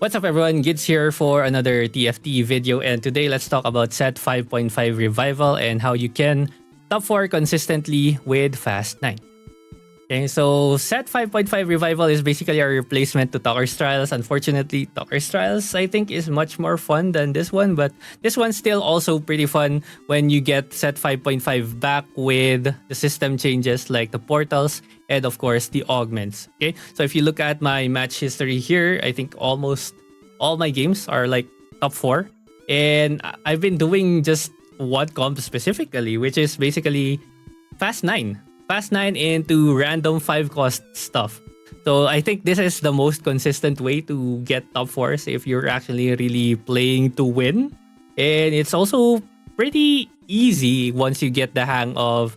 What's up everyone, Gids here for another TFT video, and today let's talk about set 5.5 revival and how you can top 4 consistently with fast 9. Okay, so set 5.5 revival is basically a replacement to Talker's Trials. Unfortunately, Talker's Trials I think is much more fun than this one, but this one's still also pretty fun when you get set 5.5 back with the system changes like the portals and of course the augments. Okay, so if you look at my match history here, I think almost all my games are like top 4, and I've been doing just one comp specifically, which is basically fast 9 into random 5 cost stuff. So I think this is the most consistent way to get top 4s if you're actually really playing to win. And it's also pretty easy once you get the hang of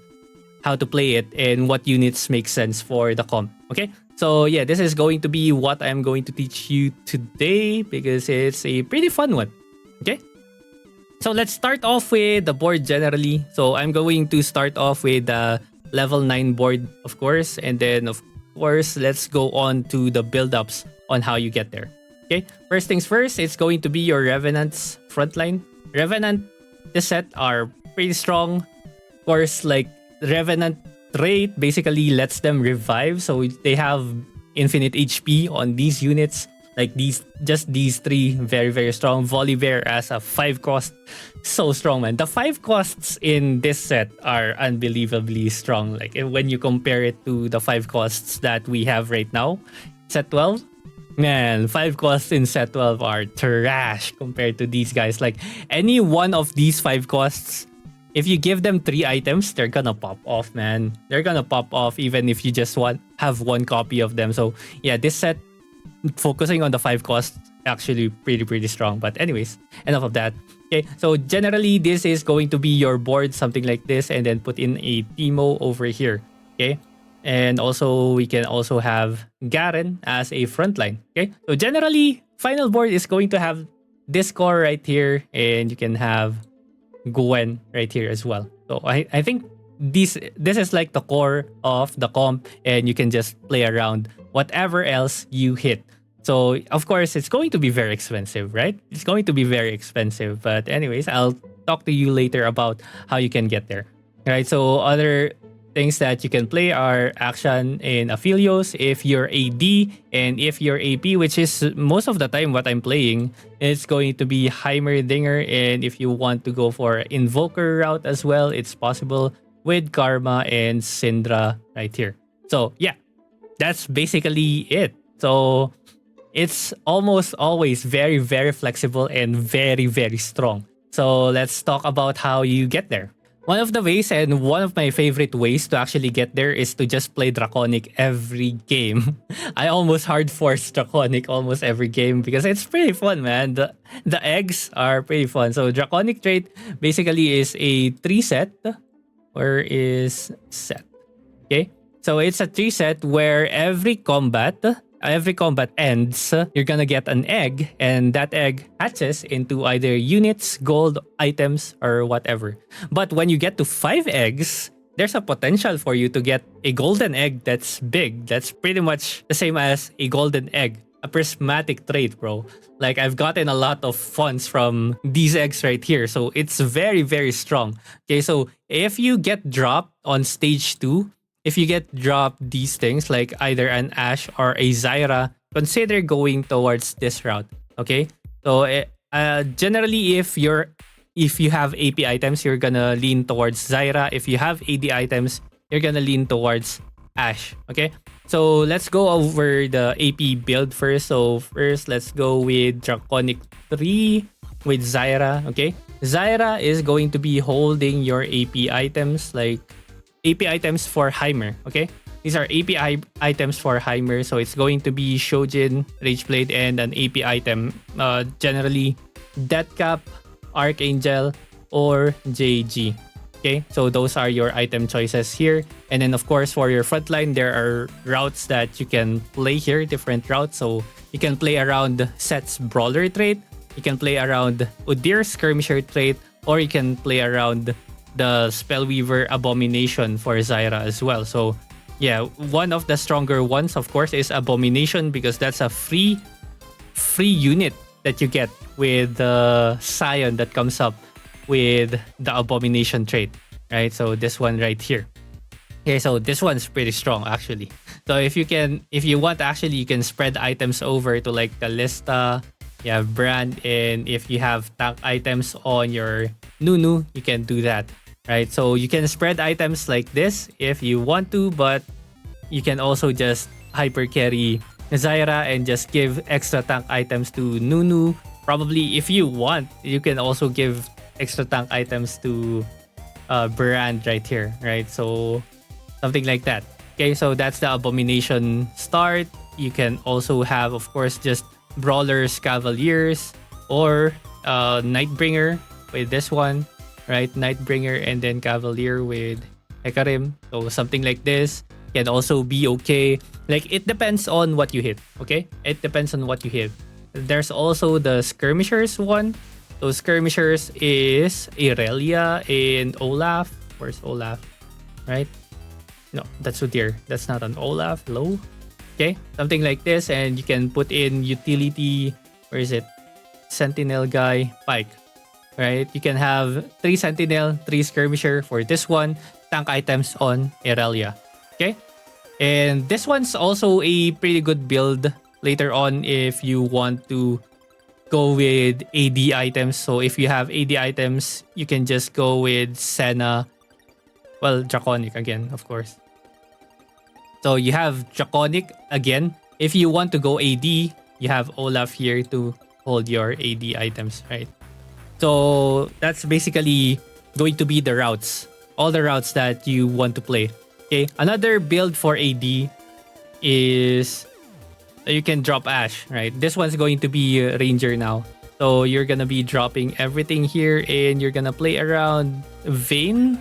how to play it and what units make sense for the comp. Okay, so yeah, this is going to be what I'm going to teach you today because it's a pretty fun one. Okay, so let's start off with the board generally. So I'm going to start off with the level 9 board, of course, and then of course let's go on to the build-ups on how you get there. Okay, first things first, it's going to be your Revenant's frontline. Revenant this set are pretty strong. Of course, like Revenant trait basically lets them revive, so they have infinite HP on these units. Like these 3 very strong. Volibear as a 5 cost, so strong, man. The 5 costs in this set are unbelievably strong. Like when you compare it to the 5 costs that we have right now, set 12, man, 5 costs in set 12 are trash compared to these guys. Like any one of these 5 costs, if you give them 3 items, they're gonna pop off, man. They're gonna pop off even if you just have 1 copy of them. So yeah, this set, focusing on the 5 costs, actually pretty strong. But anyways, enough of that. Okay, so generally this is going to be your board, something like this, and then put in a Teemo over here. Okay, and also we can also have Garen as a frontline. Okay, so generally final board is going to have this core right here, and you can have Gwen right here as well. So I think this is like the core of the comp, and you can just play around whatever else you hit. So of course it's going to be very expensive, right? It's going to be very expensive. But anyways, I'll talk to you later about how you can get there. Right? So other things that you can play are Action and Aphelios if you're AD, and if you're AP, which is most of the time what I'm playing, it's going to be Heimerdinger. And if you want to go for Invoker route as well, it's possible with Karma and Syndra right here. So yeah, that's basically it. So it's almost always very flexible and very strong. So let's talk about how you get there. One of the ways, and one of my favorite ways to actually get there, is to just play Draconic every game. I almost hard force Draconic almost every game because it's pretty fun, man. The eggs are pretty fun. So Draconic trait basically is a 3 set. Where is set? Okay, so it's a 3 set where every combat ends, you're gonna get an egg, and that egg hatches into either units, gold, items, or whatever. But when you get to 5 eggs, there's a potential for you to get a golden egg that's big. That's pretty much the same as a golden egg. A prismatic trait, bro. Like I've gotten a lot of funds from these eggs right here. So it's very strong. Okay, so if you get dropped on stage 2, if you get dropped these things like either an Ashe or a Zyra, consider going towards this route. Okay, so generally if you have AP items, you're gonna lean towards Zyra. If you have AD items, you're gonna lean towards Ashe. Okay, so let's go over the AP build first. So first, let's go with Draconic 3 with Zyra. Okay, Zyra is going to be holding your AP items, like AP items for Heimer. Okay, these are AP items for Heimer. So it's going to be Shojin, Rageblade, and an AP item. Generally, Deathcap, Archangel, or JG. Okay, so those are your item choices here. And then of course for your frontline, there are routes that you can play here, different routes. So you can play around Set's Brawler trait, you can play around Udyr's Skirmisher trait, or you can play around the Spellweaver Abomination for Zyra as well. So yeah, one of the stronger ones of course is Abomination because that's a free free unit that you get with the Scion that comes up with the Abomination trait, right? So this one right here. Okay, so this one's pretty strong actually. So if you want actually, you can spread items over to like Kalista, you have Brand, and if you have tank items on your Nunu, you can do that, right? So you can spread items like this if you want to, but you can also just hyper carry Zyra and just give extra tank items to Nunu. Probably if you want, you can also give extra tank items to Brand right here, right? So something like that. Okay, so that's the Abomination start. You can also have, of course, just Brawlers, Cavaliers, or Nightbringer with this one, right? Nightbringer and then Cavalier with Hecarim. So something like this can also be okay. Like, it depends on what you hit, okay? It depends on what you hit. There's also the Skirmishers one. So Skirmishers is Irelia and Olaf. Where's Olaf? Right? No, that's Udyr. That's not an Olaf. Low. Okay, something like this, and you can put in utility. Where is it? Sentinel guy, Pike. Right? You can have 3 Sentinel, 3 Skirmisher for this one. Tank items on Irelia. Okay? And this one's also a pretty good build later on if you want to go with AD items. So if you have AD items, you can just go with Senna. Well, Draconic again, of course. So you have Draconic again. If you want to go AD, you have Olaf here to hold your AD items, right? So that's basically going to be the routes. All the routes that you want to play. Okay, another build for AD is you can drop Ashe, right? This one's going to be Ranger now. So you're gonna be dropping everything here and you're gonna play around Vayne.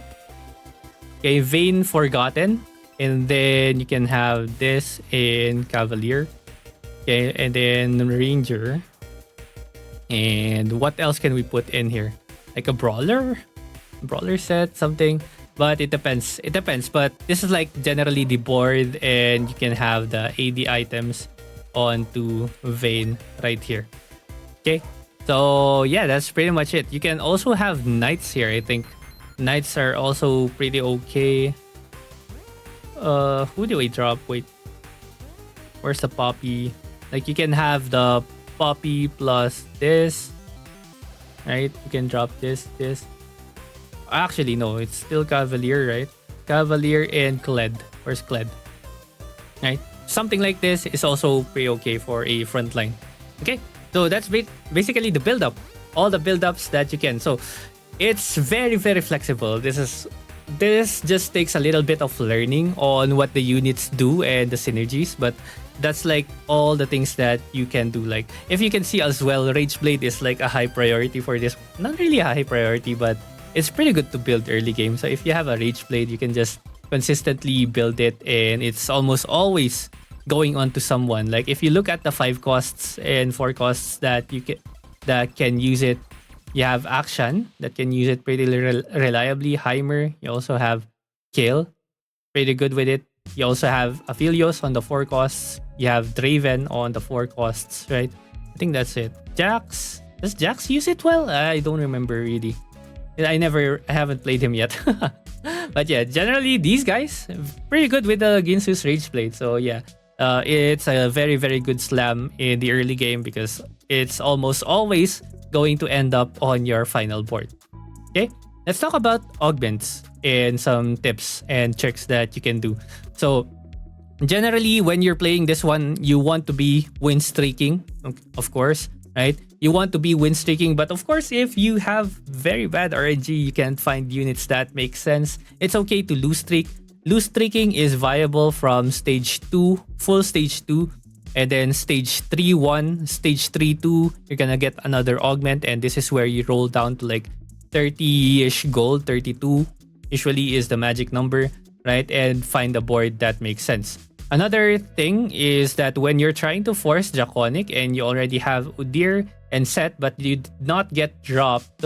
Okay, Vayne Forgotten. And then you can have this in Cavalier. Okay, and then Ranger. And what else can we put in here? Like a Brawler? Brawler set, something. But it depends. It depends. But this is like generally the board, and you can have the AD items onto Vayne right here. Okay. So yeah, that's pretty much it. You can also have Knights here, I think. Knights are also pretty okay. Who do we drop? Wait. Where's the Poppy? Like, you can have the Poppy plus this. Right? You can drop this. Actually, no. It's still Cavalier, right? Cavalier and Kled. Where's Kled? Right? Something like this is also pretty okay for a frontline. Okay? So that's basically the build-up. All the build-ups that you can. So it's very, very flexible. This just takes a little bit of learning on what the units do and the synergies, but that's like all the things that you can do. Like, if you can see as well, Rage Blade is like a high priority for this. Not really a high priority, but it's pretty good to build early game. So if you have a Rage Blade, you can just consistently build it, and it's almost always going on to someone. Like, if you look at the 5 costs and 4 costs that can use it, you have Akshan that can use it pretty reliably. Heimer, you also have Kale, pretty good with it. You also have Aphelios on the 4 costs. You have Draven on the 4 costs, right? I think that's it. Jax, does Jax use it well? I don't remember really. I haven't played him yet. But yeah, generally these guys pretty good with the Ginsu's Rage Blade. So yeah, it's a very, very good slam in the early game because it's almost always going to end up on your final board. Okay, let's talk about augments and some tips and tricks that you can do. So generally, when you're playing this one, you want to be win streaking, of course, right? You want to be win streaking, but of course, if you have very bad RNG, you can't find units that make sense. It's okay to lose streak. Lose streaking is viable from stage 2, full stage 2, and then stage 3-1, stage 3-2, you're gonna get another augment, and this is where you roll down to like 30-ish gold, 32 usually is the magic number, right? And find a board that makes sense. Another thing is that when you're trying to force Draconic and you already have Udyr and Set, but you did not get dropped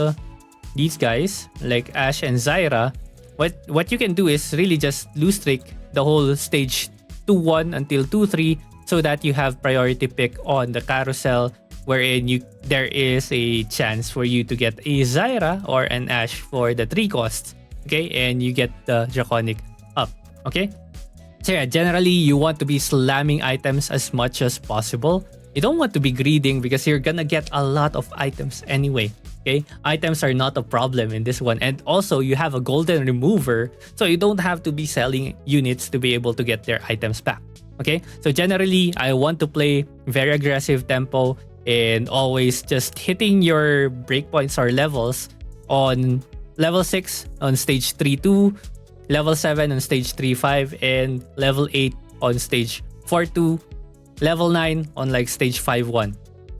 these guys, like Ashe and Zyra, what you can do is really just lose streak the whole stage 2-1 until 2-3, so that you have priority pick on the carousel wherein there is a chance for you to get a Zyra or an Ash for the 3 costs. Okay, and you get the Draconic up. Okay, so yeah, generally you want to be slamming items as much as possible. You don't want to be greeding because you're gonna get a lot of items anyway. Okay, items are not a problem in this one, and also you have a golden remover, so you don't have to be selling units to be able to get their items back. Okay, so generally I want to play very aggressive tempo and always just hitting your breakpoints or levels on level 6 on stage 3-2, level 7 on stage 3-5, and level 8 on stage 4-2, level 9 on like stage 5-1.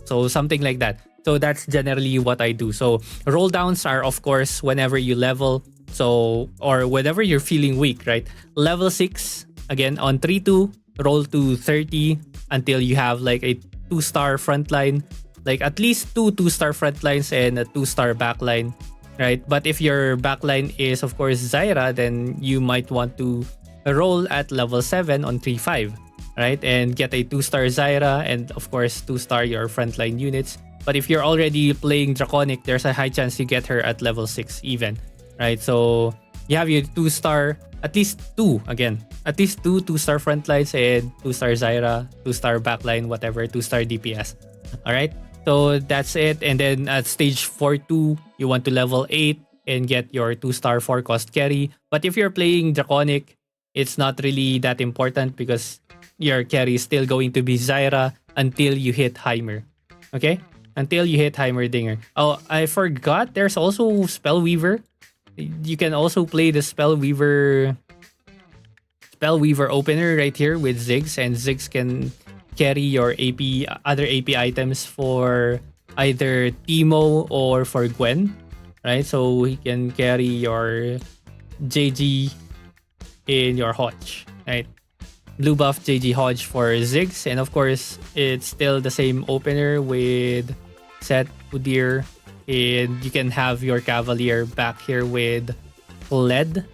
So something like that. So that's generally what I do. So roll downs are of course whenever you level, so or whenever you're feeling weak, right? Level 6 again on 3-2, roll to 30 until you have like a 2-star frontline, like at least 2-star frontlines and a 2-star backline, right? But if your backline is of course Zyra, then you might want to roll at level 7 on 3-5, right? And get a 2-star Zyra and of course 2-star your frontline units. But if you're already playing Draconic, there's a high chance you get her at level 6 even, right? So you have your 2-star, at least 2 again. At least 2-star frontlines and 2-star Zyra, 2-star backline, whatever, 2-star DPS. Alright? So that's it. And then at stage 4-2, you want to level 8 and get your 2-star 4-cost carry. But if you're playing Draconic, it's not really that important because your carry is still going to be Zyra until you hit Heimer. Okay? Until you hit Heimerdinger. Oh, I forgot there's also Spellweaver. You can also play the Spellweaver opener right here with Ziggs, and Ziggs can carry your other AP items for either Teemo or for Gwen, right? So he can carry your JG in your Hodge, right? Blue buff JG Hodge for Ziggs, and of course it's still the same opener with Set Udyr, and you can have your Cavalier back here with Led,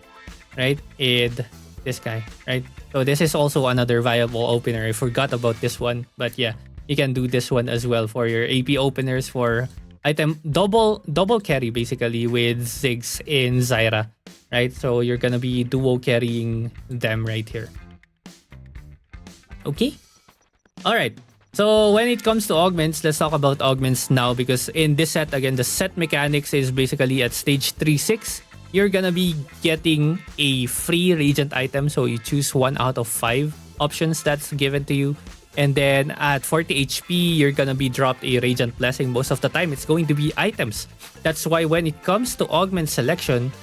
right? And this guy, right? So this is also another viable opener. I forgot about this one, but yeah, you can do this one as well for your AP openers for item double carry basically with Ziggs and Zyra, right? So you're gonna be duo carrying them right here. Okay. All right. So when it comes to augments, let's talk about augments now, because in this set, again, the set mechanics is basically at stage 3-6. You're gonna be getting a free Regent item. So you choose 1 out of 5 options that's given to you. And then at 40 HP, you're gonna be dropped a Radiant Blessing. Most of the time, it's going to be items. That's why when it comes to augment selection,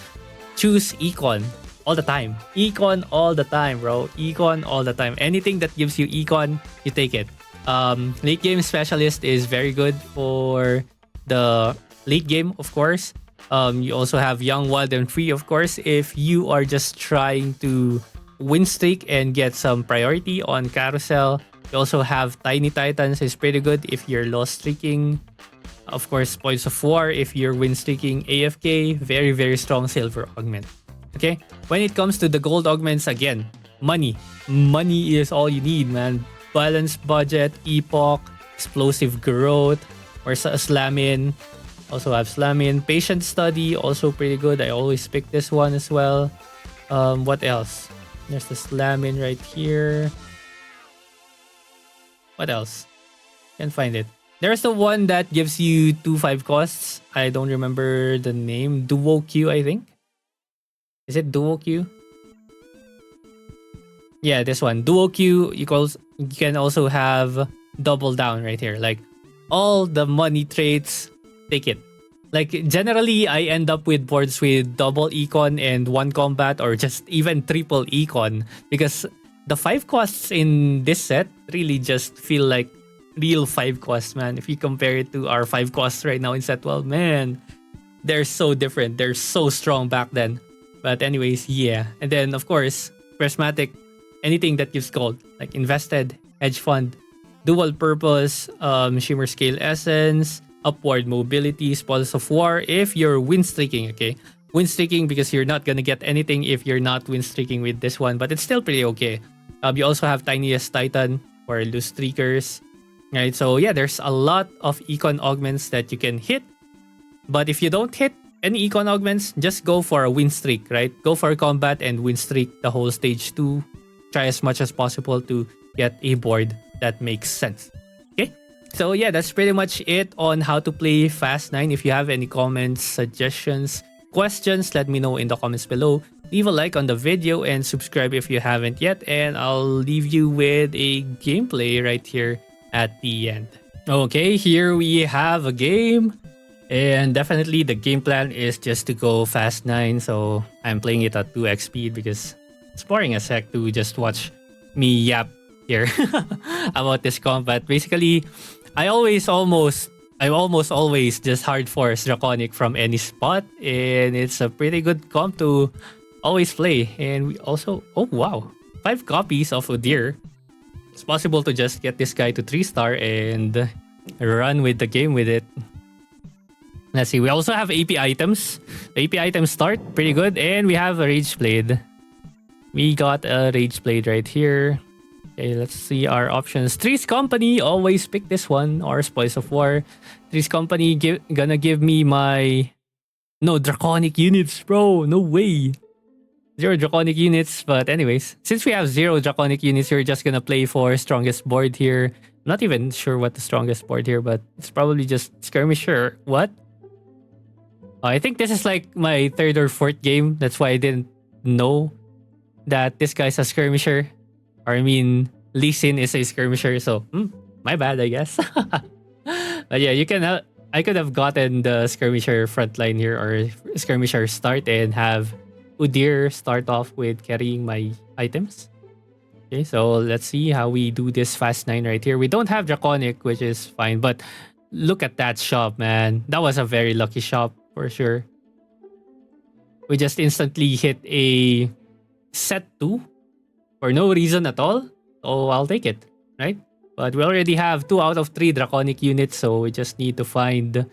choose Econ all the time. Econ all the time, bro. Econ all the time. Anything that gives you Econ, you take it. Late game specialist is very good for the late game, of course. You also have Young, Wild, and Free, of course, if you are just trying to win streak and get some priority on Carousel. You also have Tiny Titans is pretty good if you're lost streaking. Of course, Points of War if you're win streaking. AFK, very, very strong silver augment. Okay? When it comes to the gold augments, again, money. Money is all you need, man. Balanced budget, Epoch, Explosive Growth, or Slamin. Also have Slamin. Patient Study, also pretty good. I always pick this one as well. What else? There's the Slamin right here. What else? Can't find it. There's the one that gives you 2-5 costs. I don't remember the name. Duo Q, I think. Is it Duo Q? Yeah, this one. Duo Q equals, you can also have double down right here. Like all the money traits, take it. Like generally, I end up with boards with double econ and 1 combat, or just even triple econ, because the 5 costs in this set really just feel like real 5 costs, man. If you compare it to our 5 costs right now in set 12, man, they're so different. They're so strong back then. But anyways, yeah. And then of course, prismatic, anything that gives gold, like invested, hedge fund, dual purpose, shimmer scale essence, upward mobility, spoils of war if you're win streaking, okay? Win streaking because you're not gonna get anything if you're not win streaking with this one, but it's still pretty okay. You also have tiniest titan for loose streakers. right? So yeah, there's a lot of econ augments that you can hit. But if you don't hit any econ augments, just go for a win streak, right? Go for combat and win streak the whole stage 2. Try as much as possible to get a board that makes sense. Okay? So yeah, that's pretty much it on how to play Fast 9. If you have any comments, suggestions, questions, let me know in the comments below. Leave a like on the video and subscribe if you haven't yet. And I'll leave you with a gameplay right here at the end. Okay, here we have a game. And definitely the game plan is just to go Fast 9. So I'm playing it at 2x speed because it's boring as heck to just watch me yap here about this combat. Basically, I almost always just hard force Draconic from any spot, and it's a pretty good comp to always play. And we also, oh wow, 5 copies of Udyr. It's possible to just get this guy to 3-star and run with the game with it. Let's see, we also have AP items. The AP items start pretty good, and we have a Rage Blade. We got a Rage Blade right here. Okay, let's see our options. Three's Company, always pick this one, or Spoils of War. Three's Company gonna give me my... No, Draconic units, bro. No way. 0 Draconic units, but anyways. Since we have 0 Draconic units, we're just gonna play for strongest board here. I'm not even sure what the strongest board here, but it's probably just Skirmisher. What? I think this is like my 3rd or 4th game. That's why I didn't know that this guy's a Skirmisher. Or I mean, Lee Sin is a Skirmisher. So, my bad, I guess. But yeah, you can... I could have gotten the Skirmisher frontline here or Skirmisher start and have Udyr start off with carrying my items. Okay, so let's see how we do this Fast 9 right here. We don't have Draconic, which is fine. But look at that shop, man. That was a very lucky shop. For sure. We just instantly hit a set 2 for no reason at all. So I'll take it, right? But we already have 2 out of 3 Draconic units, so we just need to find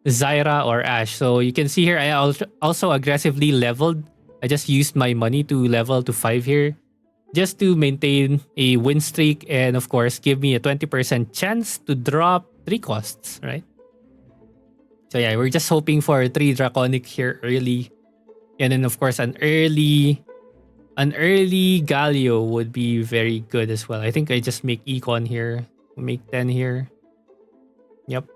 Zyra or Ashe. So you can see here, I also aggressively leveled. I just used my money to level to 5 here, just to maintain a win streak and of course give me a 20% chance to drop 3 costs, right? So yeah, we're just hoping for 3 Draconic here early. And then of course an early Galio would be very good as well. I think I just make Econ here. Make 10 here. Yep.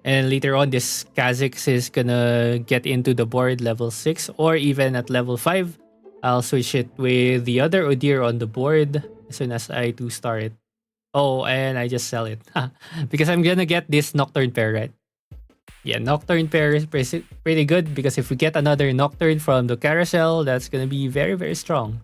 And later on this Kha'Zix is gonna get into the board level 6 or even at level 5. I'll switch it with the other Udyr on the board as soon as I 2-star it. Oh, and I just sell it. Because I'm gonna get this Nocturne pair, right? Yeah, Nocturne pair is pretty good because if we get another Nocturne from the carousel, that's gonna be very, very strong.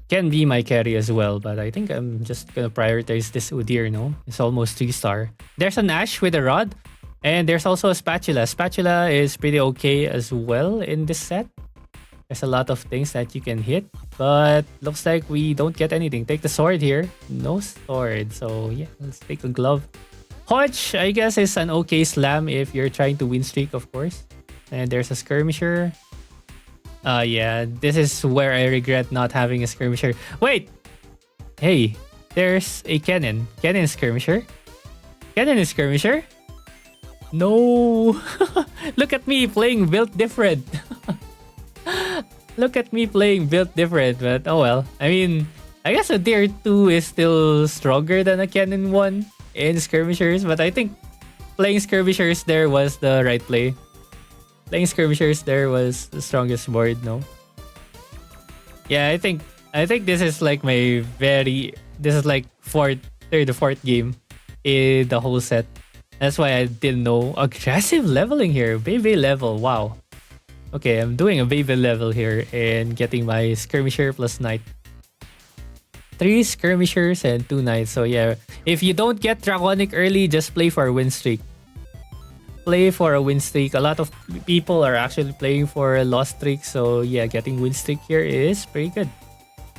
Can be my carry as well, but I think I'm just gonna prioritize this Udyr, no? It's almost 3-star. There's an Ashe with a rod, and there's also a Spatula. Spatula is pretty okay as well in this set. There's a lot of things that you can hit, but looks like we don't get anything. Take the sword here. No sword, so yeah, let's take a glove. Hodge, I guess, is an okay slam if you're trying to win streak, of course. And there's a Skirmisher. Yeah, this is where I regret not having a Skirmisher. Wait! Hey, there's a Cannon. Cannon Skirmisher? Cannon is Skirmisher? No! Look at me playing built different. Look at me playing built different, but oh well. I mean, I guess a Tier 2 is still stronger than a Cannon 1. In Skirmishers, but I think playing Skirmishers there was the right play. Playing Skirmishers there was the strongest board, no? Yeah, I think this is like my this is like 3rd or 4th game in the whole set. That's why I didn't know. Aggressive leveling here. Baby level, wow. Okay, I'm doing a baby level here and getting my Skirmisher plus Knight. 3 Skirmishers and 2 Knights. So yeah, if you don't get Draconic early, just play for a win streak. Play for a win streak. A lot of people are actually playing for a loss streak. So yeah, getting win streak here is pretty good.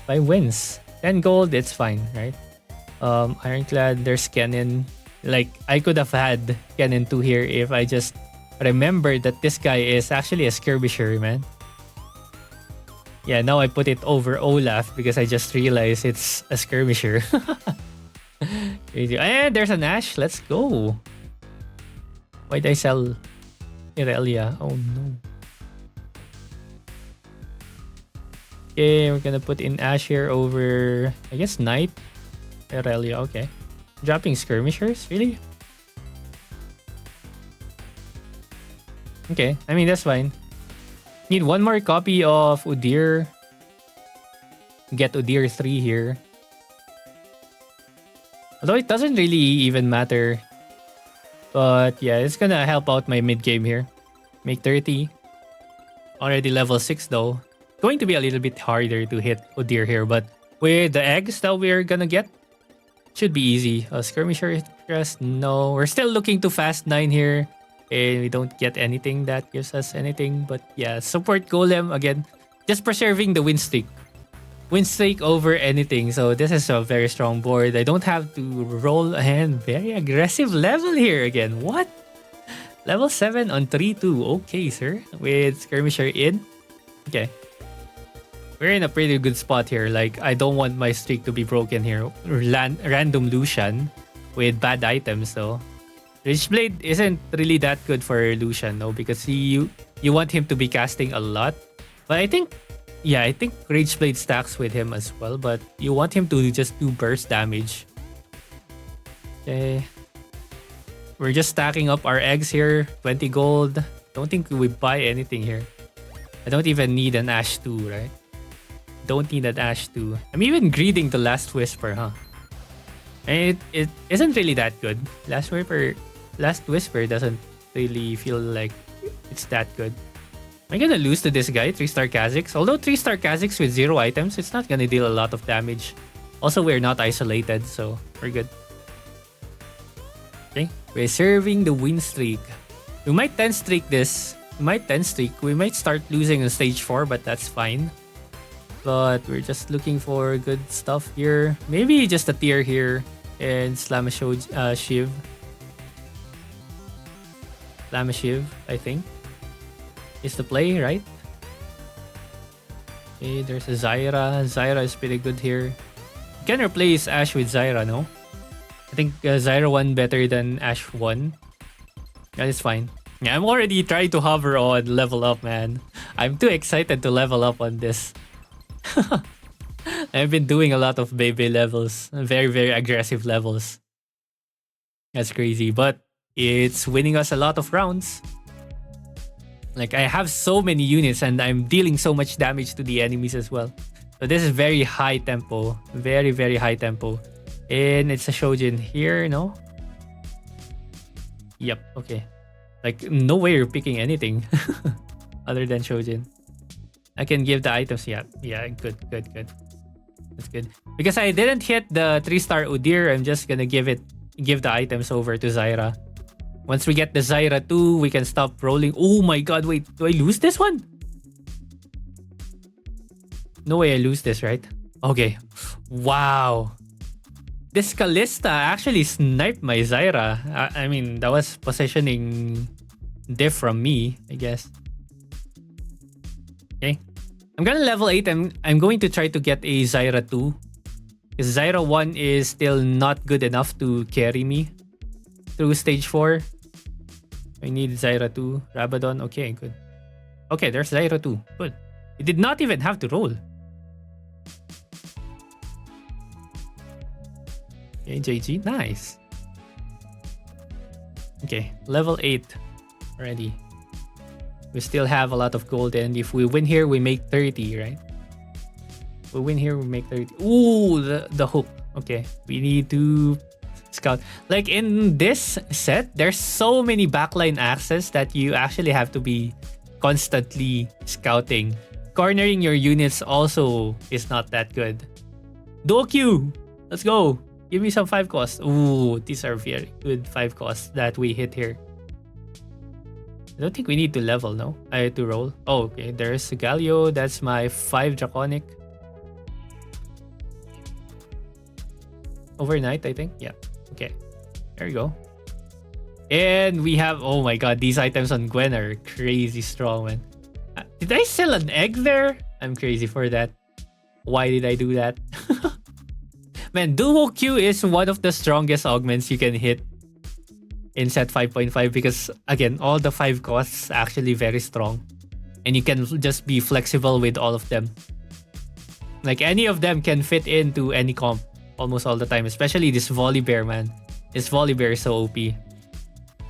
5 wins. 10 gold, it's fine, right? Ironclad, there's Cannon. Like, I could have had Cannon 2 here if I just remembered that this guy is actually a Skirmisher, man. Yeah, now I put it over Olaf because I just realized it's a Skirmisher. Crazy. And there's an Ash. Let's go. Why'd I sell Irelia? Oh no. Okay, we're gonna put in Ash here over, I guess, Knight. Irelia, okay. Dropping skirmishers? Really? Okay, I mean, that's fine. Need one more copy of Udyr. Get Udyr 3 here. Although it doesn't really even matter. But yeah, it's gonna help out my mid game here. Make 30. Already level 6 though. Going to be a little bit harder to hit Udyr here, but with the eggs that we're gonna get, should be easy. Skirmisher crest, no. We're still looking to fast 9 here. And we don't get anything that gives us anything. But yeah, support golem again. Just preserving the win streak. Win streak over anything. So this is a very strong board. I don't have to roll a hand. Very aggressive level here again. What? Level 7 on 3-2. Okay, sir. With skirmisher in. Okay. We're in a pretty good spot here. Like, I don't want my streak to be broken here. Random Lucian with bad items though. Richblade isn't really that good for Lucian though, because you want him to be casting a lot. But I think Rageblade stacks with him as well, but you want him to just do burst damage. Okay. We're just stacking up our eggs here. 20 gold. Don't think we buy anything here. I don't even need an Ash 2, right? Don't need an Ash 2. I'm even greeting the Last Whisper, huh? And it isn't really that good. Last Whisper doesn't really feel like it's that good. Am I gonna lose to this guy, 3-star Kha'Zix? Although 3-star Kha'Zix with 0 items, it's not gonna deal a lot of damage. Also, we're not isolated, so we're good. Okay, preserving the win streak. We might 10 streak this. We might start losing on stage 4, but that's fine. But we're just looking for good stuff here. Maybe just a tier here and Slam a Shiv. Slam a Shiv, I think, is the play, right? Okay, there's a Zyra. Zyra is pretty good here. You can replace Ash with Zyra, no? I think Zyra 1 better than Ash 1. That is fine. Yeah, I'm already trying to hover on level up, man. I'm too excited to level up on this. I've been doing a lot of baby levels. Very, very aggressive levels. That's crazy. But it's winning us a lot of rounds. Like, I have so many units and I'm dealing so much damage to the enemies as well. So this is very high tempo. Very, very high tempo. And it's a Shojin here, no? Yep, okay. Like, no way you're picking anything other than Shojin. I can give the items. Yeah, good. That's good. Because I didn't hit the 3-star Udyr, I'm just gonna give the items over to Zyra. Once we get the Zyra 2, we can stop rolling. Oh my god, wait, do I lose this one? No way I lose this, right? Okay. Wow. This Kalista actually sniped my Zyra. I mean, that was positioning diff from me, I guess. Okay. I'm gonna level 8. I'm going to try to get a Zyra 2. Because Zyra 1 is still not good enough to carry me through stage 4. I need Zyra 2. Rabadon. Okay, good. Okay, there's Zyra 2. Good. It did not even have to roll. Okay, JG. Nice. Okay, level 8 already. We still have a lot of gold, and if we win here, we make 30, right? If we win here, we make 30. Ooh, the hook. Okay, we need to scout. Like, in this set, there's so many backline access that you actually have to be constantly scouting. Cornering your units also is not that good. Duo Q! Let's go! Give me some 5 costs. Ooh, these are very good 5 costs that we hit here. I don't think we need to level, no? I had to roll. Oh, okay. There's Galio. That's my 5 Draconic. Overnight, I think. Yeah. Okay. There we go. And we have... Oh my god. These items on Gwen are crazy strong, man. Did I sell an egg there? I'm crazy for that. Why did I do that? Man, Duo Q is one of the strongest augments you can hit in set 5.5 because, again, all the 5 costs actually very strong. And you can just be flexible with all of them. Like, any of them can fit into any comp almost all the time, especially this Volley Bear, man. This Volley Bear is so OP.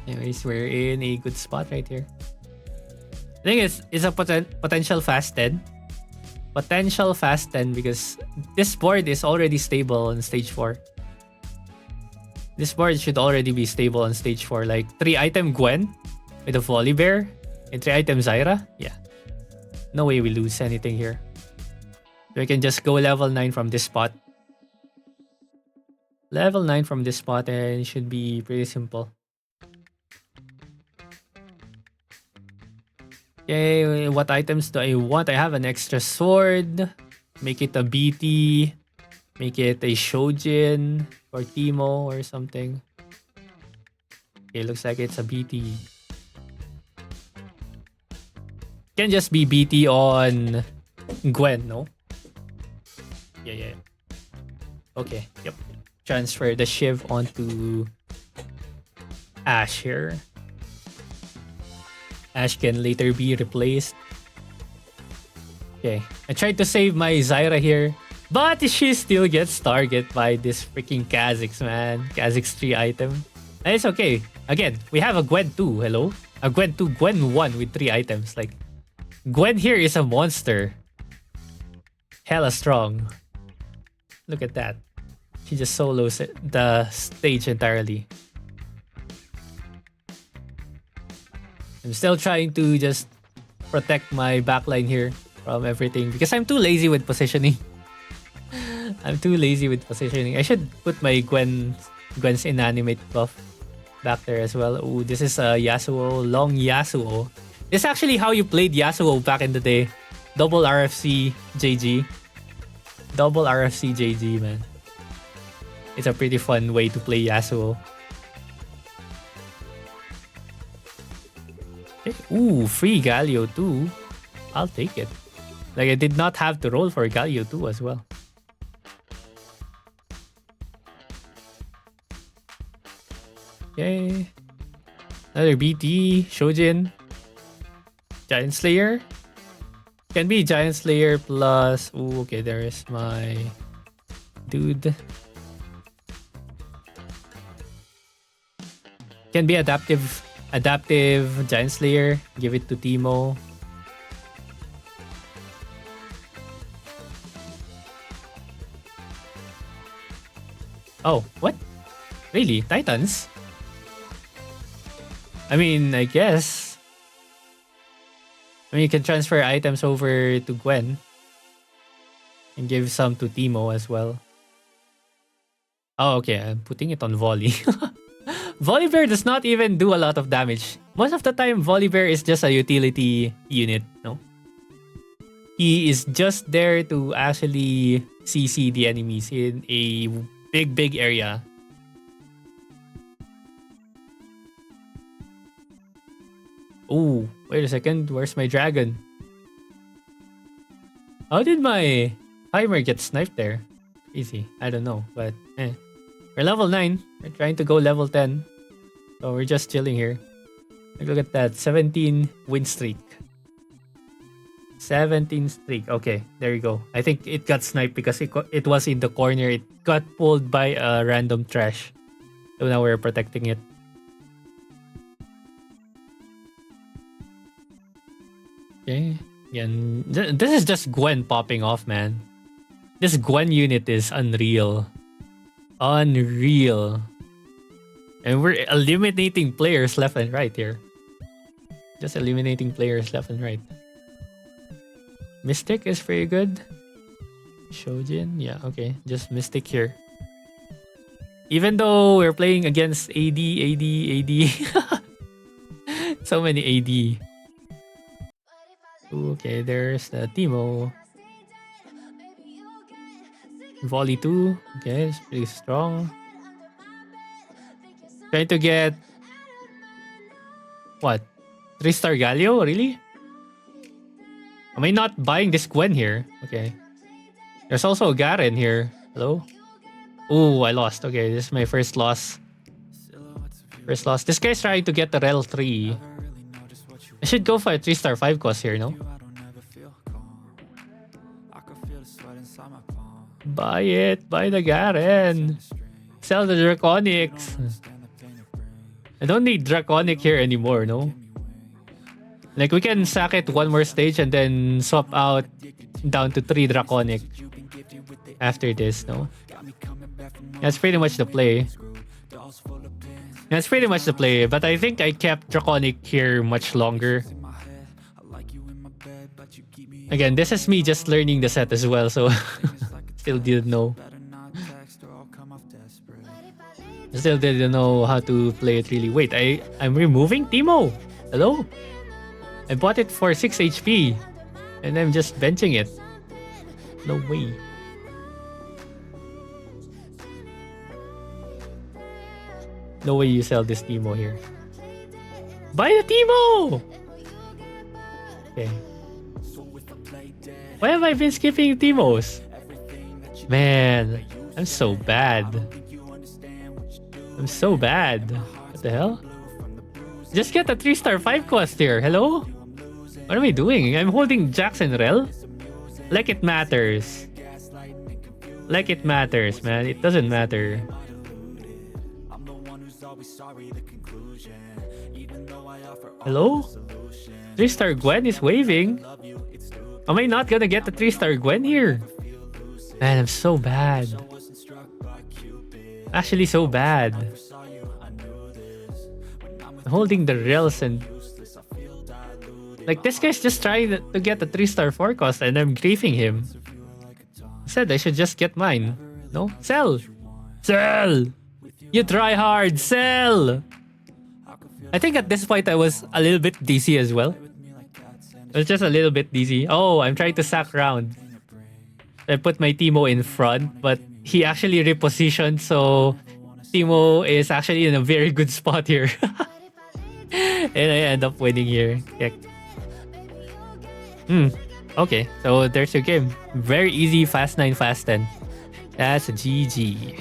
Anyways, we're in a good spot right here. I think it's a potential fast 10. Potential fast 10 because this board is already stable on stage 4. This board should already be stable on stage 4. Like 3 item Gwen with a Volley Bear and 3 item Zyra. Yeah. No way we lose anything here. We can just go level 9 from this spot. Level 9 from this spot and it should be pretty simple. Okay, what items do I want? I have an extra sword. Make it a BT. Make it a Shojin or Teemo or something. Okay, looks like it's a BT. Can just be BT on Gwen, no? Yeah. Okay, yep. Transfer the Shiv onto Ashe here. Ashe can later be replaced. Okay, I tried to save my Zyra here, but she still gets targeted by this freaking Kha'Zix, man. Kha'Zix 3 item. And it's okay. Again, we have a Gwen 2, hello? A Gwen 2, Gwen 1 with 3 items. Like, Gwen here is a monster. Hella strong. Look at that. She just solos the stage entirely. I'm still trying to just protect my backline here from everything because I'm too lazy with positioning. I'm too lazy with positioning. I should put my Gwen's inanimate buff back there as well. Ooh, this is a Yasuo, long Yasuo. This is actually how you played Yasuo back in the day. Double RFC JG. Double RFC JG, man. It's a pretty fun way to play Yasuo. Ooh, free Galio too. I'll take it. Like, I did not have to roll for Galio too as well. Okay. Another BT, Shojin. Giant Slayer. Can be Giant Slayer plus... Ooh, okay, there is my dude. Can be adaptive Giant Slayer. Give it to Teemo. Oh, what? Really? Titans? I mean, I guess. I mean, you can transfer items over to Gwen. And give some to Teemo as well. Oh, okay. I'm putting it on Volley. Volley Bear does not even do a lot of damage. Most of the time, Volley Bear is just a utility unit, no? He is just there to actually CC the enemies in a big area. Oh, wait a second. Where's my dragon? How did my timer get sniped there? Easy. I don't know, but we're level 9. We're trying to go level 10. So we're just chilling here. Look at that. 17 win streak. 17 streak. Okay, there you go. I think it got sniped because it was in the corner. It got pulled by a random trash. So now we're protecting it. Okay. Again, this is just Gwen popping off, man. This Gwen unit is unreal. Unreal. And we're eliminating players left and right here. Just eliminating players left and right. Mystic is pretty good. Shojin, yeah, okay. Just Mystic here. Even though we're playing against AD. So many AD. Okay, there's the Teemo. Volley 2. Okay, it's pretty strong. Trying to get... What? 3-star Galio? Really? Am I not buying this Gwen here? Okay. There's also a Garen here. Hello? Oh, I lost. Okay, this is my first loss. First loss. This guy's trying to get the Rel 3. I should go for a 3-star 5 cost here, no? Buy it. Buy the Garen. Sell the Draconics. I don't need Draconic here anymore, no? Like, we can sack it one more stage and then swap out down to 3 Draconic after this, no? That's pretty much the play. That's pretty much the play, but I think I kept Draconic here much longer. Again, this is me just learning the set as well, so still didn't know. Still didn't know how to play it really. Wait, I'm removing Teemo. Hello? I bought it for 6 HP and I'm just benching it. No way. No way you sell this Teemo here. Buy the Teemo! Okay. Why have I been skipping Teemos? Man, I'm so bad. I'm so bad. What the hell? Just get a 3-star 5 cost here. Hello? What am I doing? I'm holding Jackson Rel? Like it matters. Like it matters, man. It doesn't matter. Hello? 3-star Gwen is waving. Am I not gonna get the 3-star Gwen here? Man, I'm so bad. Actually so bad. I'm holding the rails and... Like, this guy's just trying to get the 3-star 4 cost and I'm griefing him. I said I should just get mine. No? Sell! Sell! You try hard! Sell! I think at this point I was a little bit DC as well. It was just a little bit DC. Oh, I'm trying to sack round. I put my Teemo in front, but he actually repositioned, so Teemo is actually in a very good spot here. And I end up winning here. Yeah. Okay, so there's your game. Very easy, fast 9, fast 10. That's a GG.